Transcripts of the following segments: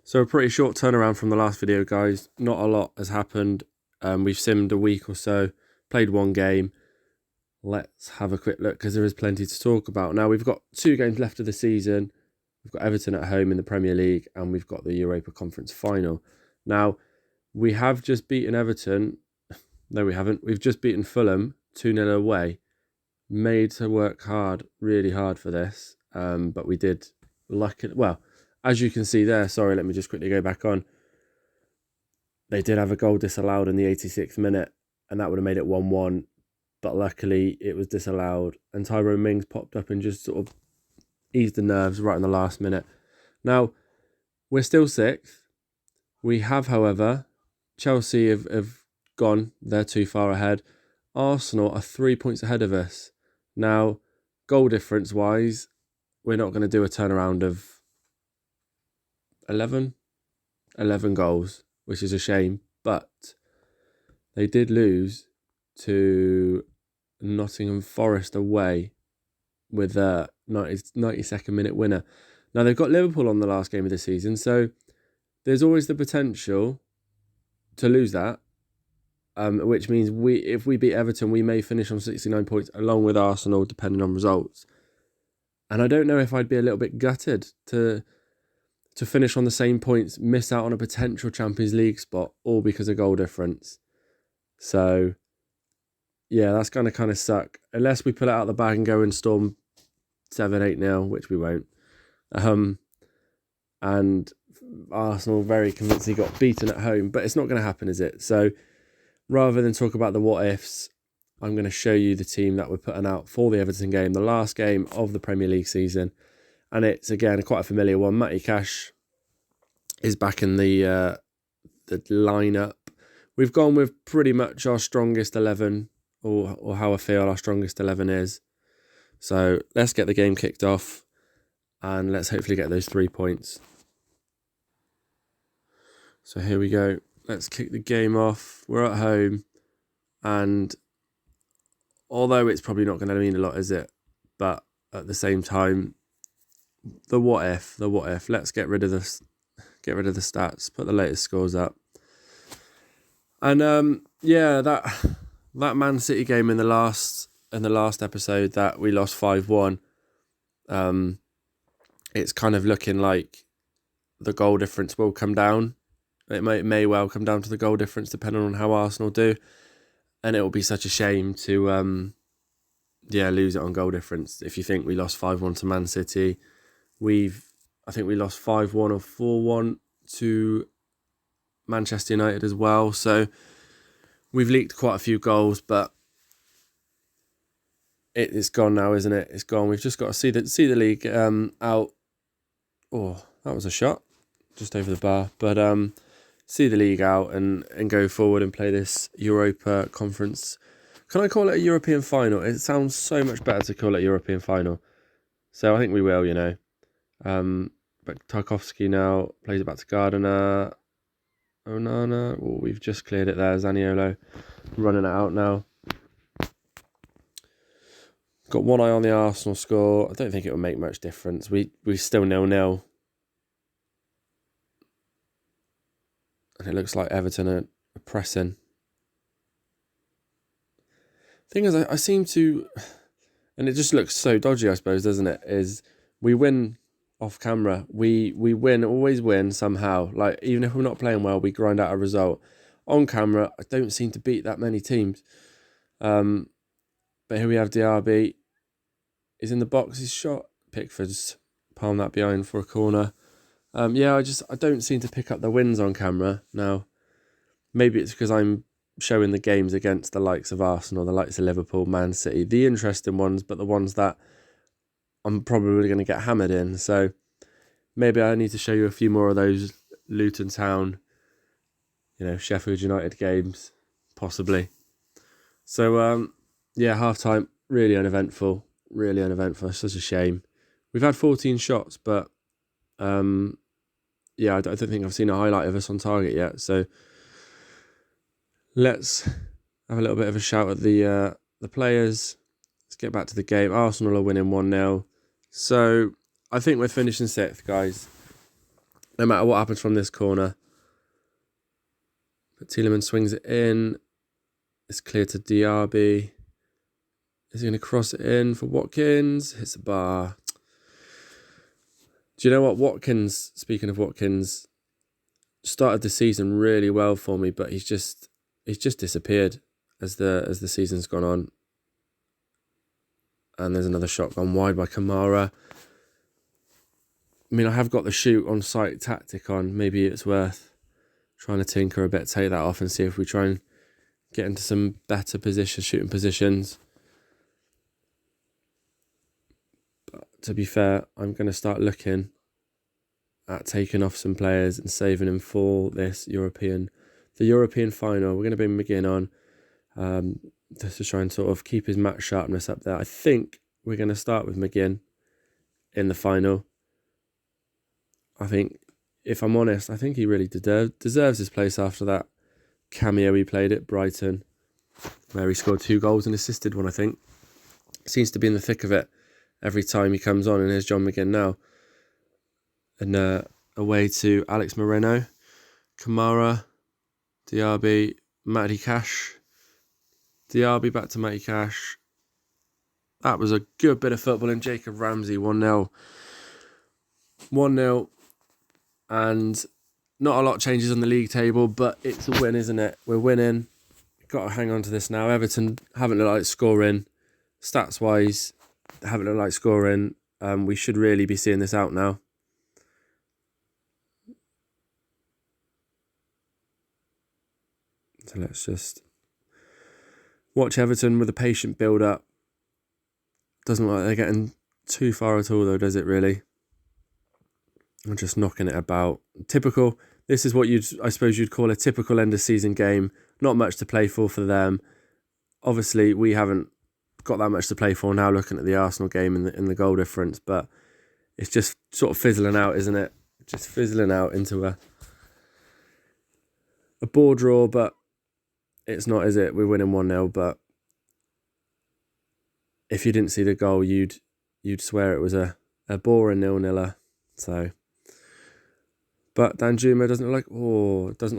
So a pretty short turnaround from the last video, guys. Not a lot has happened. We've simmed a week or so, played one game. Let's have a quick look because there is plenty to talk about. Now, we've got 2 games left of the season. We've got Everton at home in the Premier League and we've got the Europa Conference final. Now, we have just beaten Everton. No, we haven't. We've just beaten Fulham 2-0 away. Made to work hard, really hard for this. But we did well, as you can see there, sorry, let me just quickly go back on. They did have a goal disallowed in the 86th minute, and that would have made it 1-1. But luckily, it was disallowed, and Tyrone Mings popped up and just sort of eased the nerves right in the last minute. Now, we're still 6th. We have, however, Chelsea have gone. They're too far ahead. Arsenal are 3 points ahead of us. Now, goal difference-wise, we're not going to do a turnaround of 11 goals, which is a shame, but they did lose to Nottingham Forest away with a 92nd minute winner. Now, they've got Liverpool on the last game of the season, so there's always the potential to lose that, which means if we beat Everton, we may finish on 69 points along with Arsenal, depending on results. And I don't know if I'd be a little bit gutted to finish on the same points, miss out on a potential Champions League spot, all because of goal difference. So, yeah, that's going to kind of suck. Unless we pull it out of the bag and go and storm 7-8-0, which we won't. And Arsenal very convincingly got beaten at home, but it's not going to happen, is it? So, rather than talk about the what-ifs, I'm going to show you the team that we're putting out for the Everton game, the last game of the Premier League season. And it's, again, quite a familiar one. Matty Cash is back in the lineup. We've gone with pretty much our strongest 11, or how I feel our strongest 11 is. So let's get the game kicked off and let's hopefully get those 3 points. So here we go. Let's kick the game off. We're at home, and although it's probably not going to mean a lot, is it? But at the same time, the what if. Let's get rid of the stats. Put the latest scores up. And that Man City game in the last episode that we lost 5-1. It's kind of looking like the goal difference will come down. It may well come down to the goal difference depending on how Arsenal do, and it will be such a shame to lose it on goal difference. If you think we lost 5-1 to Man City, I think we lost 5-1 or 4-1 to Manchester United as well. So we've leaked quite a few goals, but it's gone now, isn't it? It's gone. We've just got to see the league out. Oh, that was a shot just over the bar. But see the league out and go forward and play this Europa Conference. Can I call it a European final? It sounds so much better to call it a European final. So I think we will, But Tarkovsky now plays it back to Gardner. Onana. Oh, we've just cleared it there. Zaniolo running it out now. Got one eye on the Arsenal score. I don't think it will make much difference. We still 0-0. And it looks like Everton are pressing. Thing is, I seem to... And it just looks so dodgy, I suppose, doesn't it? Is we win off camera. We win, always win somehow. Like, even if we're not playing well, we grind out a result. On camera, I don't seem to beat that many teams. But here we have Diaby. He's in the box, he's shot. Pickford's palmed that behind for a corner. I don't seem to pick up the wins on camera now. Maybe it's because I'm showing the games against the likes of Arsenal, the likes of Liverpool, Man City, the interesting ones, but the ones that I'm probably going to get hammered in. So maybe I need to show you a few more of those Luton Town, Sheffield United games, possibly. So, half time, really uneventful. It's such a shame. We've had 14 shots, but I don't think I've seen a highlight of us on target yet. So let's have a little bit of a shout at the players. Let's get back to the game. Arsenal are winning 1-0. So I think we're finishing 6th, guys. no matter what happens from this corner. But Tielemans swings it in. It's clear to Diaby. Is he going to cross it in for Watkins? Hits the bar. Do you know what? Watkins, speaking of Watkins, started the season really well for me, but he's just disappeared as the season's gone on. And there's another shot gone wide by Kamara. I mean, I have got the shoot on sight tactic on. Maybe it's worth trying to tinker a bit, take that off and see if we try and get into some better shooting positions. But to be fair, I'm going to start looking at taking off some players and saving them for the European final. We're going to bring McGinn on just to try and sort of keep his match sharpness up there. I think we're going to start with McGinn in the final. I think, if I'm honest, I think he really deserves his place after that cameo he played at Brighton, where he scored 2 goals and assisted one, I think. Seems to be in the thick of it every time he comes on, and here's John McGinn now. And away to Alex Moreno, Kamara, Diaby, Matty Cash. Diaby back to Matty Cash. That was a good bit of football in Jacob Ramsey, 1-0. 1-0. And not a lot changes on the league table, but it's a win, isn't it? We're winning. Got to hang on to this now. Everton haven't looked like scoring. Stats-wise, haven't looked like scoring. We should really be seeing this out now. So let's just watch Everton with a patient build-up. Doesn't look like they're getting too far at all, though, does it really? I'm just knocking it about. Typical. This is what I suppose you'd call a typical end of season game. Not much to play for them. Obviously, we haven't got that much to play for now, looking at the Arsenal game and the goal difference. But it's just sort of fizzling out, isn't it? Just fizzling out into a ball draw, but it's not, is it? We're winning 1-0, but if you didn't see the goal, you'd swear it was a boring 0-0-er. So, but Danjuma doesn't look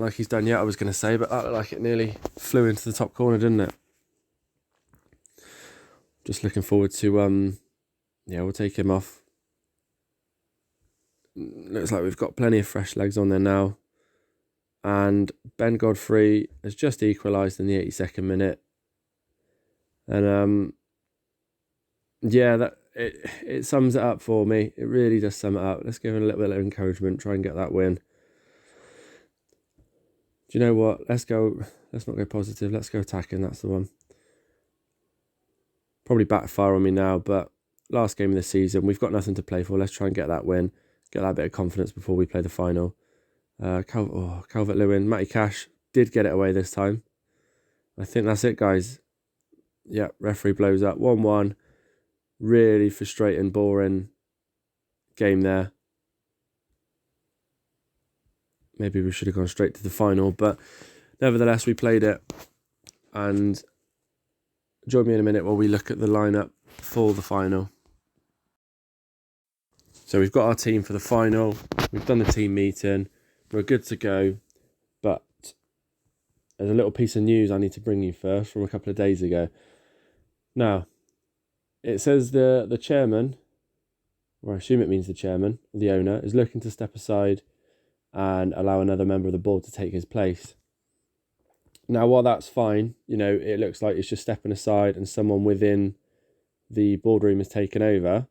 like he's done yet, I was going to say, but that looked like it nearly flew into the top corner, didn't it? Just looking forward to, we'll take him off. Looks like we've got plenty of fresh legs on there now. And Ben Godfrey has just equalised in the 82nd minute. And, it sums it up for me. It really does sum it up. Let's give him a little bit of encouragement, try and get that win. Do you know what? Let's not go positive. Let's go attacking. That's the one. Probably backfire on me now, but last game of the season, we've got nothing to play for. Let's try and get that win, get that bit of confidence before we play the final. Calvert-Lewin, Matty Cash did get it away this time. I think that's it, guys. Yeah, referee blows up 1-1. Really frustrating, boring game there. Maybe we should have gone straight to the final, but nevertheless, we played it. And join me in a minute while we look at the lineup for the final. So we've got our team for the final. We've done the team meeting. We're good to go. But there's a little piece of news I need to bring you first from a couple of days ago. Now, it says the chairman, or I assume it means the chairman, the owner, is looking to step aside and allow another member of the board to take his place. Now, while that's fine, it looks like it's just stepping aside and someone within the boardroom is taken over.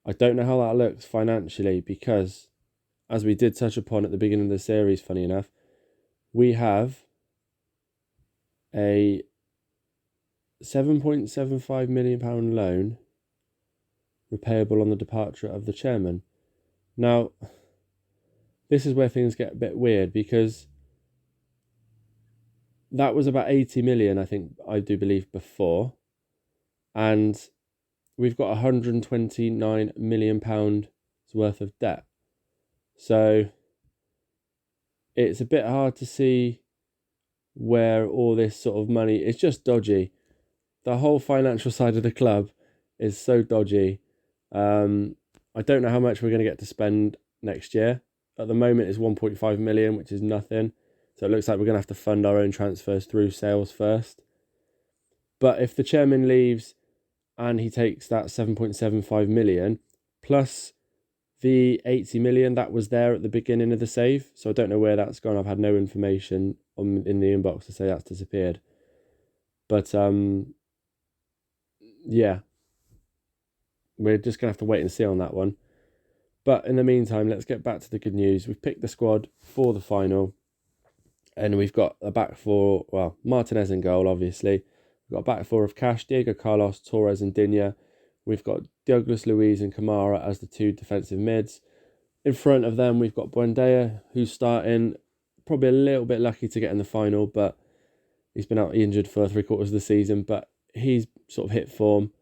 I don't know how that looks financially because, as we did touch upon at the beginning of the series, funny enough, we have a £7.75 million loan repayable on the departure of the chairman. Now, this is where things get a bit weird because that was about 80 million, I do believe, before. And we've got £129 million worth of debt. So it's a bit hard to see where all this sort of money is just dodgy. The whole financial side of the club is so dodgy. I don't know how much we're going to get to spend next year. at the moment is 1.5 million, which is nothing. So it looks like we're going to have to fund our own transfers through sales first. But if the chairman leaves and he takes that 7.75 million plus the 80 million that was there at the beginning of the save, so I don't know where that's gone. I've had no information in the inbox to say that's disappeared. But yeah, we're just going to have to wait and see on that one. But in the meantime, let's get back to the good news. We've picked the squad for the final, and we've got a back four, well, Martinez in goal, obviously. We've got a back four of Cash, Diego Carlos, Torres and Digne. We've got Douglas Luiz and Kamara as the two defensive mids. In front of them, we've got Buendia, who's starting, probably a little bit lucky to get in the final, but he's been out injured for 3/4 of the season, but he's sort of hit form.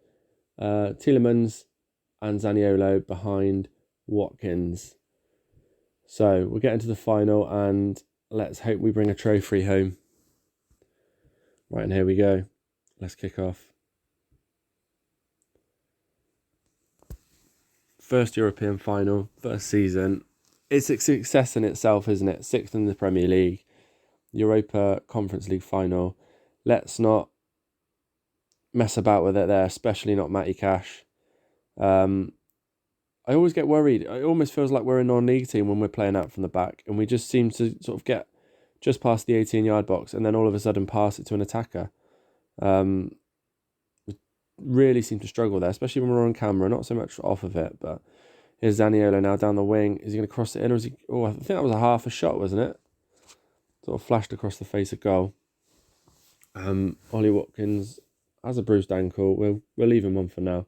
Tielemans and Zaniolo behind Watkins. So we're getting to the final, and let's hope we bring a trophy home. Right, and here we go. Let's kick off. First European final, first season. It's a success in itself, isn't it? 6th in the Premier League, Europa Conference League final. Let's not mess about with it there, especially not Matty Cash. I always get worried. It almost feels like we're a non-league team when we're playing out from the back, and we just seem to sort of get just past the 18-yard box and then all of a sudden pass it to an attacker. We really seem to struggle there, especially when we're on camera, not so much off of it. But here's Zaniolo now down the wing. Is he going to cross it in, or is he... Oh, I think that was a half a shot, wasn't it? Sort of flashed across the face of goal. Ollie Watkins has a bruised ankle. We'll leave him on for now.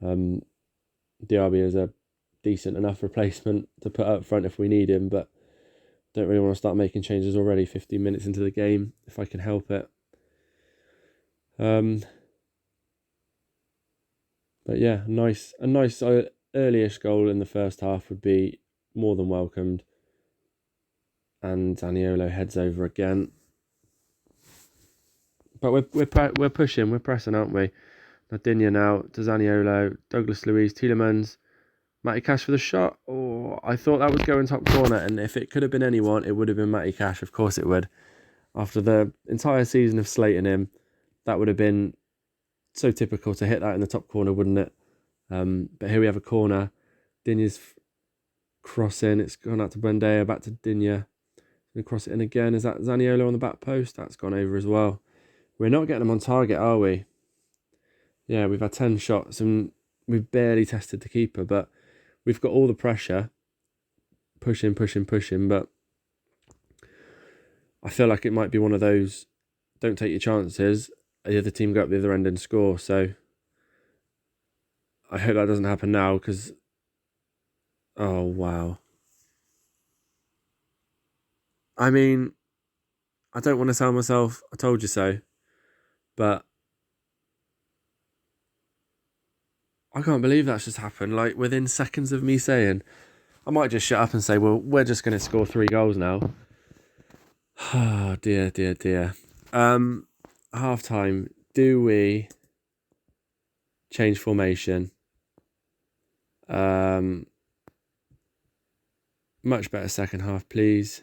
Diaby is a decent enough replacement to put up front if we need him, but don't really want to start making changes already 15 minutes into the game if I can help it. But yeah, a nice early-ish goal in the first half would be more than welcomed. And Zaniolo heads over again. But we're pushing, we're pressing, aren't we? Digne now to Zaniolo, Douglas Luiz, Tielemans, Matty Cash for the shot. Oh, I thought that was going top corner, and if it could have been anyone, it would have been Matty Cash. Of course it would. After the entire season of slating him, that would have been so typical to hit that in the top corner, wouldn't it? But here we have a corner. Digne's crossing. It's gone out to Buendia, back to Digne. Going to cross it in again. Is that Zaniolo on the back post? That's gone over as well. We're not getting them on target, are we? Yeah, we've had 10 shots and we've barely tested the keeper, but we've got all the pressure. Pushing, but I feel like it might be one of those, don't take your chances, the other team go up the other end and score. So I hope that doesn't happen now, because, oh, wow. I mean, I don't want to tell myself I told you so, but I can't believe that's just happened. Like, within seconds of me saying, I might just shut up and say, well, we're just going to score 3 goals now. Oh, dear. Half time. Do we change formation? Much better second half, please.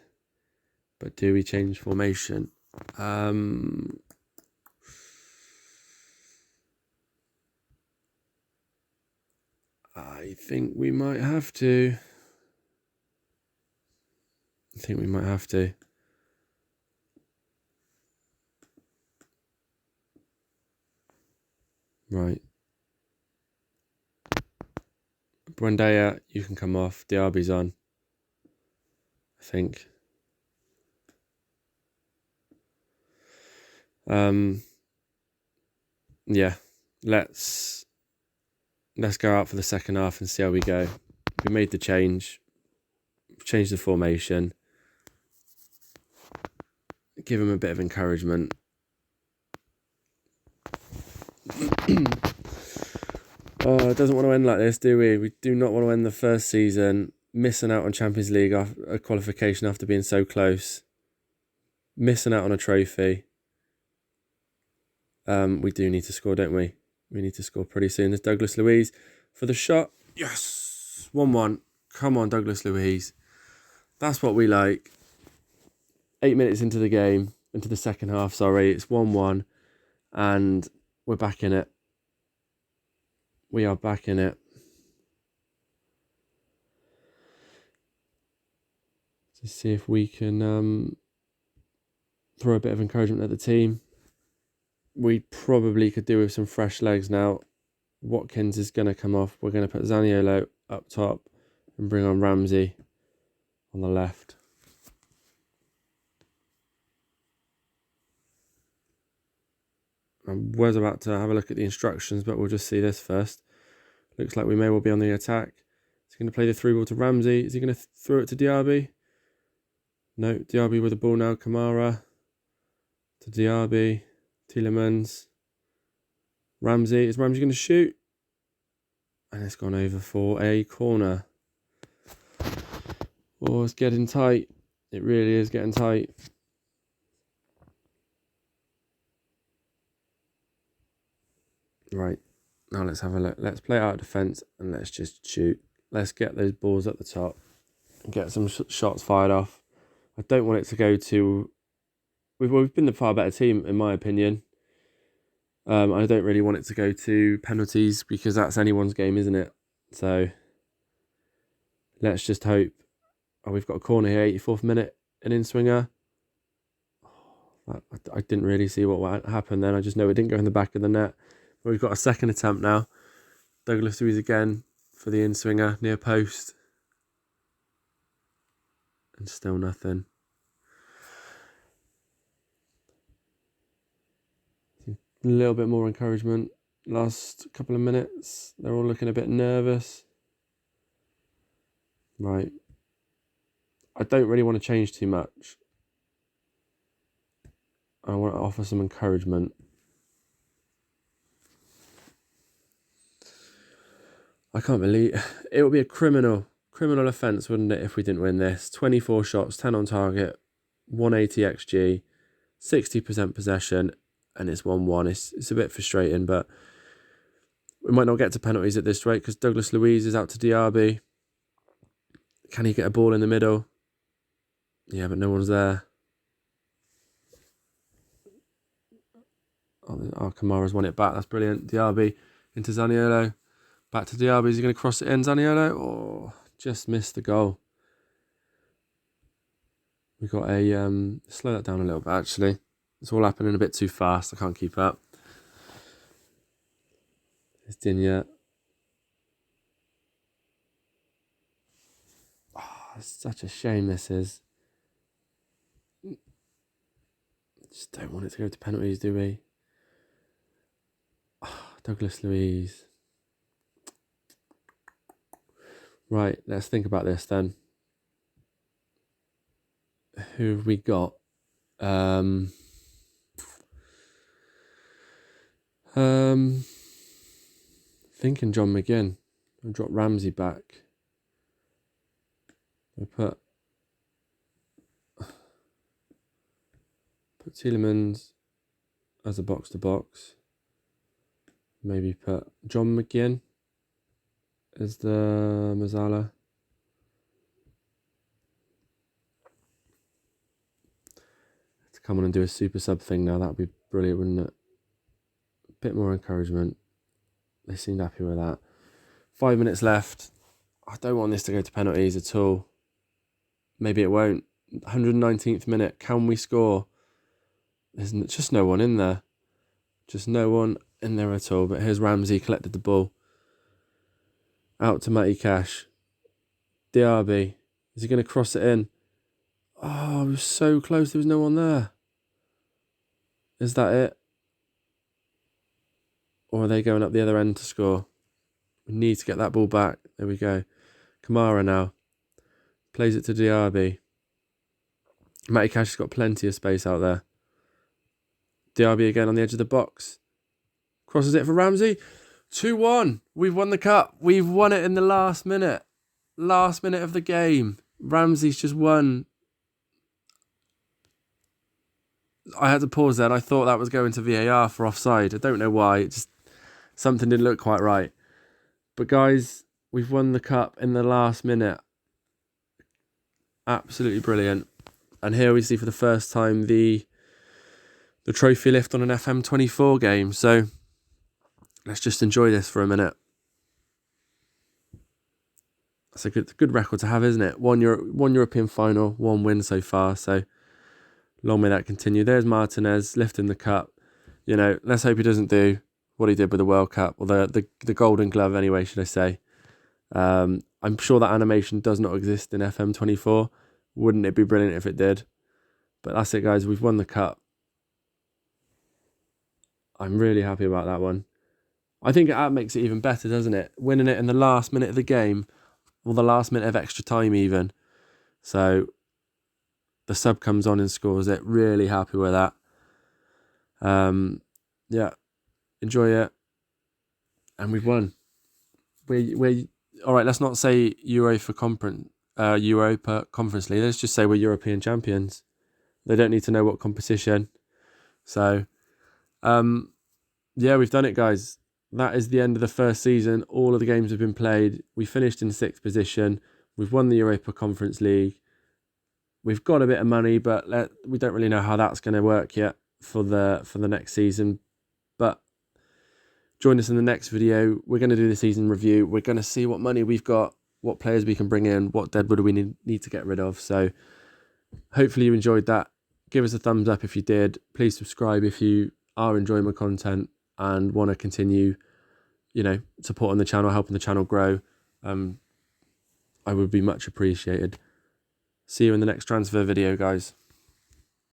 But do we change formation? I think we might have to. Right. Buendia, you can come off. Diaby's on, I think. Yeah. Let's go out for the second half and see how we go. We made the change. Changed the formation. Give him a bit of encouragement. Oh, it doesn't want to end like this, do we? We do not want to end the first season missing out on Champions League qualification after being so close. Missing out on a trophy. We do need to score, don't we? We need to score pretty soon. There's Douglas Luiz for the shot. Yes! 1-1. Come on, Douglas Luiz. That's what we like. 8 minutes into the game, into the second half, sorry. It's 1-1 and we're back in it. We are back in it. To see if we can throw a bit of encouragement at the team. We probably could do with some fresh legs now. Watkins is going to come off. We're going to put Zaniolo up top and bring on Ramsey on the left. I was about to have a look at the instructions, but we'll just see this first. Looks like we may well be on the attack. Is he going to play the through ball to Ramsey? Is he going to throw it to Diaby? No, Diaby with the ball now. Kamara to Diaby. Tielemans. Ramsey. Is Ramsey going to shoot? And it's gone over for a corner. Oh, it's getting tight. It really is getting tight. Right. Now let's have a look. Let's play out of defence and let's just shoot. Let's get those balls at the top and get some shots fired off. I don't want it to go to... We've been the far better team, in my opinion. I don't really want it to go to penalties because that's anyone's game, isn't it? So let's just hope. Oh, we've got a corner here, 84th minute, an in-swinger. I didn't really see what happened then. I just know it didn't go in the back of the net. But we've got a second attempt now. Douglas Luiz again for the in-swinger, near post. And still nothing. A little bit more encouragement. Last couple of minutes, they're all looking a bit nervous. Right. I don't really want to change too much. I want to offer some encouragement. I can't believe... It would be a criminal offence, wouldn't it, if we didn't win this? 24 shots, 10 on target, 180 XG, 60% possession, and it's 1-1. It's a bit frustrating, but we might not get to penalties at this rate because Douglas Luiz is out to Diaby. Can he get a ball in the middle? Yeah, but no one's there. Oh, Kamara's won it back. That's brilliant. Diaby into Zaniolo. Back to Diaby. Is he going to cross it in, Zaniolo? Oh, just missed the goal. We got a... slow that down a little bit, actually. It's all happening a bit too fast. I can't keep up. It's Digne. Oh, it's such a shame this is. Just don't want it to go to penalties, do we? Oh, Douglas Luiz. Right, let's think about this then. Who have we got? Thinking John McGinn. I'll drop Ramsey back. I put Tielemans as a box-to-box. Maybe put John McGinn as the Mazzala. To come on and do a super sub thing now, that would be brilliant, wouldn't it? A bit more encouragement. They seemed happy with that. 5 minutes left. I don't want this to go to penalties at all. Maybe it won't. 119th minute. Can we score? There's just no one in there. Just no one in there at all. But here's Ramsey, collected the ball. Out to Matty Cash. Diaby. Is he going to cross it in? Oh, it was so close. There was no one there. Is that it? Or are they going up the other end to score? We need to get that ball back. There we go. Kamara now. Plays it to Diaby. Matty Cash has got plenty of space out there. Diaby again on the edge of the box. Crosses it for Ramsey. 2-1. We've won the cup. We've won it in the last minute. Last minute of the game. Ramsey's just won. I had to pause there. I thought that was going to VAR for offside. I don't know why. It just... Something didn't look quite right. But guys, we've won the cup in the last minute. Absolutely brilliant. And here we see for the first time the trophy lift on an FM24 game. So let's just enjoy this for a minute. That's a good record to have, isn't it? One European final, 1 win so far. So long may that continue. There's Martinez lifting the cup. You know, let's hope he doesn't do what he did with the World Cup, or the Golden Glove anyway, should I say. I'm sure that animation does not exist in FM24. Wouldn't it be brilliant if it did? But that's it, guys. We've won the cup. I'm really happy about that one. I think that makes it even better, doesn't it? Winning it in the last minute of the game, or the last minute of extra time even. So the sub comes on and scores it. Really happy with that. Yeah, enjoy it. And we've won. We're all right. Let's not say Europa Conference League. Let's just say we're European champions. They don't need to know what competition. So, yeah, we've done it, guys. That is the end of the first season. All of the games have been played. We finished in 6th position. We've won the Europa Conference League. We've got a bit of money, but we don't really know how that's going to work yet for the next season. But join us in the next video. We're going to do the season review. We're going to see what money we've got, what players we can bring in, what deadwood we need to get rid of. So hopefully you enjoyed that. Give us a thumbs up if you did. Please subscribe if you are enjoying my content and want to continue, supporting the channel, helping the channel grow. I would be much appreciated. See you in the next transfer video, guys.